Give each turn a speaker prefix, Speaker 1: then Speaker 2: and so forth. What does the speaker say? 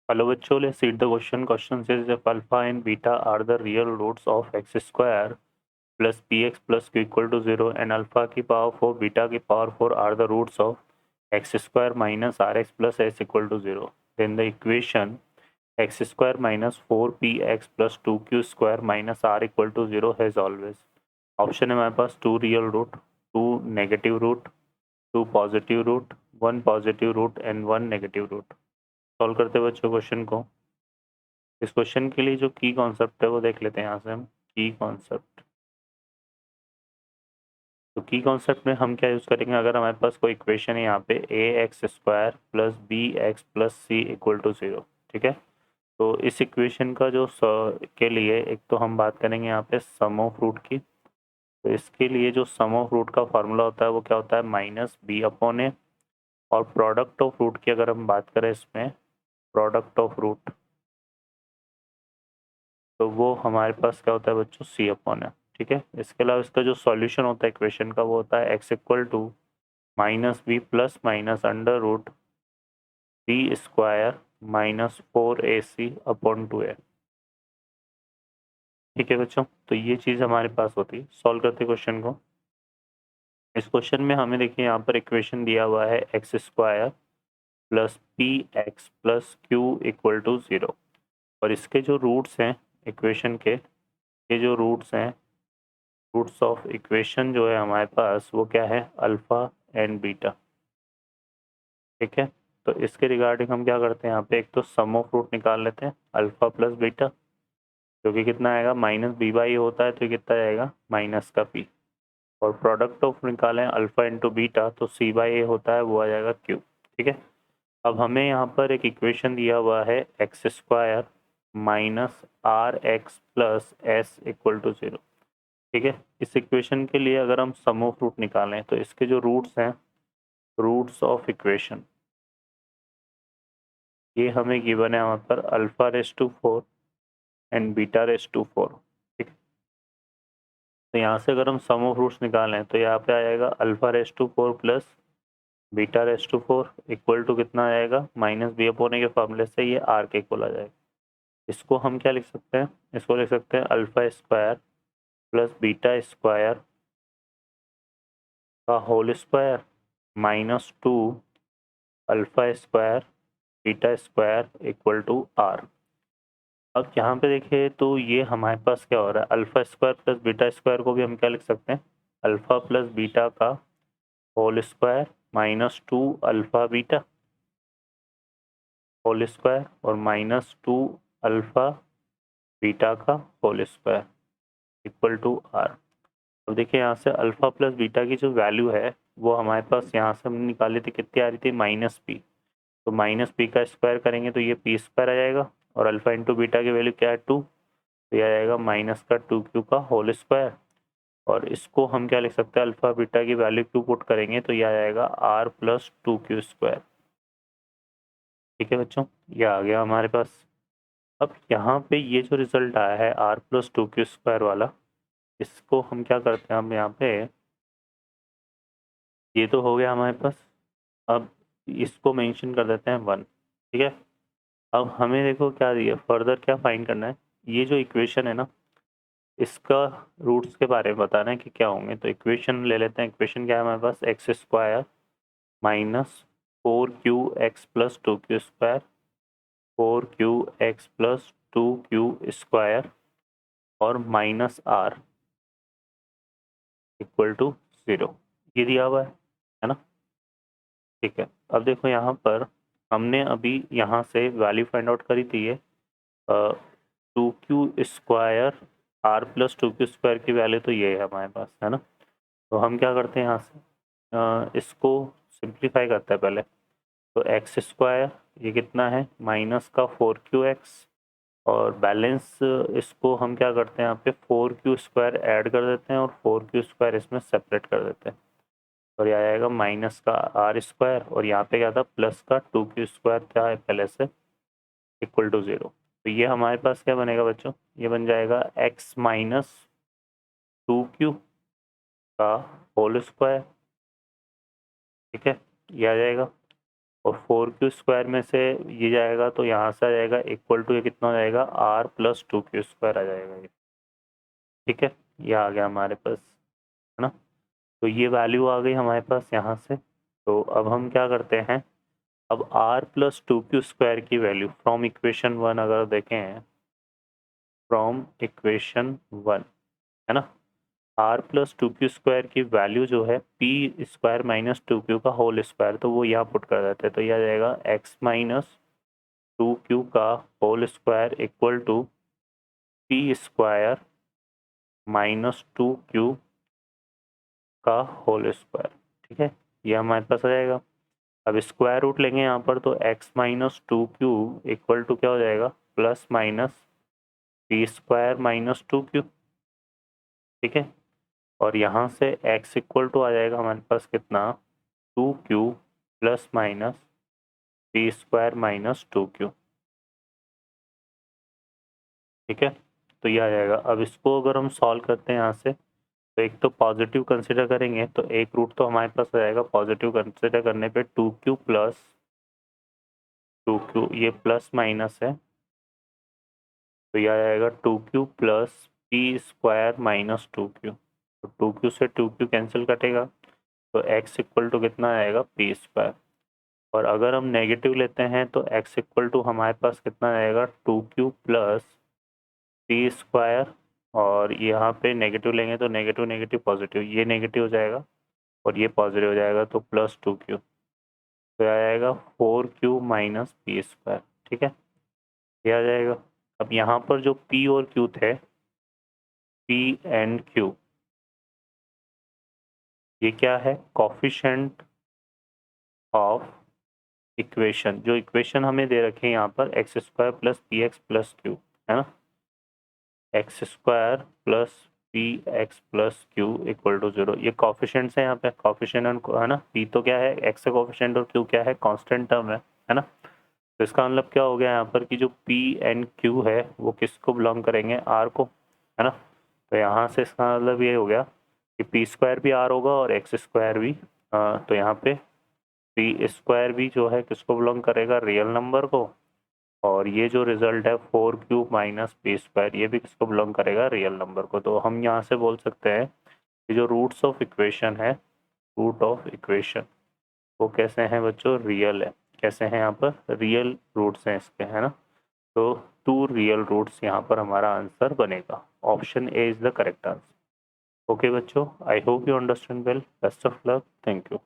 Speaker 1: Hello bachcho, let's read the question. Question says if alpha and beta are the real roots of x square plus px plus q equal to 0 and alpha की power 4 beta की power 4 are the roots of x square minus rx plus s equal to 0, then the equation x square minus 4px plus 2q square minus r equal to 0 has always. Option है हमारे पास 2 real root, 2 negative root, 2 positive root, 1 positive root and 1 negative root. Solve करते हैं बच्चों question को. इस question के लिए जो की कॉन्सेप्ट है वो देख लेते हैं यहाँ से हम. की कॉन्सेप्ट, तो की कॉन्सेप्ट में हम क्या यूज़ करेंगे, अगर हमारे पास कोई इक्वेशन है यहाँ पे A X square plus B X plus C equal to 0, ठीक है. तो इस इक्वेशन का जो के लिए एक तो हम बात करेंगे यहाँ पे सम ऑफ रूट की. तो इसके लिए जो सम ऑफ रूट का फार्मूला होता है वो क्या होता है, माइनस बी अपॉन ए. और प्रोडक्ट ऑफ रूट की अगर हम बात करें इसमें, प्रोडक्ट ऑफ रूट, तो वो हमारे पास क्या होता है बच्चों, सी अपॉन है. ठीक है. इसके अलावा इसका जो सॉल्यूशन होता है इक्वेशन का वो होता है x equal to minus b plus minus under root b square minus 4ac upon 2a. ठीक है बच्चों, तो ये चीज़ हमारे पास होती है. सॉल्व करते क्वेश्चन को. इस क्वेश्चन में हमें देखिए यहाँ पर इक्वेशन दिया हुआ है x square plus p x plus q equal to 0. और इसके जो रूट्स हैं इक्वेशन के, ये जो रूट्स हैं, रूट्स ऑफ इक्वेशन जो है हमारे पास वो क्या है, अल्फ़ा एंड बीटा. ठीक है. तो इसके रिगार्डिंग हम क्या करते हैं यहाँ पे, एक तो सम ऑफ रूट निकाल लेते हैं अल्फ़ा प्लस बीटा, जो कि कितना आएगा, माइनस बी बाई होता है तो ये कितना आएगा, माइनस का पी. और प्रोडक्ट ऑफ निकालें अल्फ़ा इंटू बीटा तो सी बाई ए होता है, वो आ जाएगा क्यू. ठीक है. अब हमें यहाँ पर एक इक्वेशन दिया हुआ है x square minus r x plus s equal to 0. ठीक है. इस इक्वेशन के लिए अगर हम सम ऑफ रूट निकालें तो इसके जो रूट्स हैं, रूट्स ऑफ इक्वेशन, ये हमें गिवन है वहाँ पर alpha raise to 4 and beta raise to 4. ठीक है. तो यहाँ से अगर हम सम ऑफ रूट्स निकालें तो यहाँ पे आ जाएगा alpha raise to 4 plus beta raise to 4 equal to कितना आ जाएगा, माइनस बी अपॉन ए के फॉर्मूले से ये आर के इक्वल आ जाएगा. इसको हम क्या लिख सकते हैं, इसको लिख सकते हैं alpha square plus beta square का whole square minus 2 alpha square beta square equal to are. अब यहाँ पे देखिए तो ये हमारे पास क्या हो रहा है, alpha square plus beta square को भी हम क्या लिख सकते हैं, अल्फ़ा प्लस बीटा का whole square minus 2 alpha beta whole square और माइनस 2 अल्फ़ा बीटा का whole square equal to are. अब देखिए यहाँ से अल्फ़ा प्लस बीटा की जो वैल्यू है वो हमारे पास यहाँ से हमने निकाली थी, कितनी आ रही थी, माइनस पी. तो माइनस पी का स्क्वायर करेंगे तो ये पी स्क्वायर आ जाएगा. और अल्फ़ा इंटू बीटा की वैल्यू क्या है, 2, तो यह आएगा माइनस का 2q का होल स्क्वायर. और इसको हम क्या लिख सकते हैं, अल्फ़ा बीटा की वैल्यू क्यू पुट करेंगे तो यह आ जाएगा आर प्लस 2q स्क्वायर. ठीक है बच्चों, ये आ गया हमारे पास. अब यहाँ पे ये जो रिजल्ट आया है आर प्लस 2q स्क्वायर वाला, इसको हम क्या करते हैं, हम यहाँ पे, ये तो हो गया हमारे पास. अब इसको मेंशन कर देते हैं 1. ठीक है. अब हमें देखो क्या दिया, फर्दर क्या फाइंड करना है, ये जो इक्वेशन है ना, इसका रूट्स के बारे में बताना है कि क्या होंगे. तो इक्वेशन ले लेते हैं. इक्वेशन क्या है हमारे पास, X square minus 4q(x plus 2q square 4q(x plus 2q square और माइनस आर इक्वल टू 0. ये दिया हुआ है ना. ठीक है. अब देखो यहाँ पर हमने अभी यहाँ से वैल्यू फाइंड आउट करी थी, ये 2q square r plus 2q square की वैल्यू तो ये है हमारे पास, है ना. तो हम क्या करते हैं यहाँ से, इसको सिंप्लीफाई करते हैं पहले. तो एक्स स्क्वायर ये कितना है, माइनस का 4q(x) और बैलेंस इसको हम क्या करते हैं, यहाँ पे 4q स्क्वायर ऐड कर देते हैं और 4q स्क्वायर इसमें सेपरेट कर देते हैं. और ये आएगा माइनस का आर स्क्वायर और यहाँ पे क्या था, प्लस का 2q स्क्वायर क्या है पहले से, इक्वल टू 0. तो ये हमारे पास क्या बनेगा बच्चों, ये बन जाएगा x माइनस 2q का होल स्क्वायर. ठीक है, ये आ जाएगा. और 4q² में से ये जाएगा तो यहाँ से आ जाएगा इक्वल टू, ये कितना हो जाएगा r + 2q² आ जाएगा ये। ठीक है, ये आ गया हमारे पास, है ना। तो ये वैल्यू आ गई हमारे पास यहाँ से। तो अब हम क्या करते हैं, अब r + 2q² की वैल्यू फ्रॉम इक्वेशन 1 अगर देखें, फ्रॉम इक्वेशन 1, है ना, r + 2q² की वैल्यू जो है p² - 2q का होल स्क्वायर, तो वो यहाँ पुट कर देते हैं। तो यह आ जाएगा x - 2q का whole square equal to p² - 2q का होल स्क्वायर। ठीक है, ये हमारे पास आ जाएगा। अब स्क्वायर रूट लेंगे यहाँ पर, तो x - 2q इक्वल टू क्या हो जाएगा, प्लस माइनस p² - 2q। ठीक है, और यहाँ से x इक्वल टू आ जाएगा हमारे पास कितना, 2q plus minus p² - 2q। ठीक है, तो ये आ जाएगा। अब इसको अगर हम सॉल्व करते हैं यहाँ से, तो एक तो पॉजिटिव कंसिडर करेंगे, तो एक रूट तो हमारे पास आ जाएगा पॉजिटिव कंसिडर करने पे 2q प्लस 2q, ये प्लस माइनस है, तो ये आ जाएगा 2q प्लस p² - 2q। तो 2q से 2q कैंसिल कटेगा, तो x इक्वल टू कितना आएगा, p²। और अगर हम नेगेटिव लेते हैं तो x इक्वल टू हमारे पास कितना आएगा, 2q प्लस p², और यहाँ पे नेगेटिव लेंगे तो नेगेटिव नेगेटिव पॉजिटिव, ये नेगेटिव हो जाएगा और ये पॉजिटिव हो जाएगा, तो प्लस 2q, तो आ जाएगा 4q माइनस p²। ठीक है, ये आ जाएगा। अब यहाँ पर जो p और q थे, p एंड q, ये क्या है, कोफिशिएंट ऑफ इक्वेशन। जो इक्वेशन हमें दे रखे हैं यहाँ पर x² plus px plus q, है ना, x² plus px plus q equal to 0। ये कॉफिशेंट्स है यहाँ पे, कॉफिशेंट है ना, p तो क्या है, x का कॉफिशेंट, और q क्या है, कांस्टेंट टर्म है ना। तो इसका मतलब क्या हो गया यहाँ पर कि जो p एंड q है वो किसको बिलोंग करेंगे, r को, है ना। तो यहाँ से इसका मतलब ये हो गया कि p² भी r होगा और x² भी, तो यहाँ पे p² भी जो है किसको बिलोंग करेगा, रियल नंबर को, और ये जो रिजल्ट है 4q माइनस p², ये भी किसको बिलोंग करेगा, रियल नंबर को। तो हम यहाँ से बोल सकते हैं कि जो रूट्स ऑफ इक्वेशन है, रूट ऑफ इक्वेशन वो कैसे हैं बच्चों, रियल है। कैसे हैं, यहाँ पर रियल रूट्स हैं इसके, है ना। तो 2 रियल रूट्स यहाँ पर हमारा आंसर बनेगा। Option A is the correct answer. Okay बच्चों, I hope you understand well. Best of luck, thank you.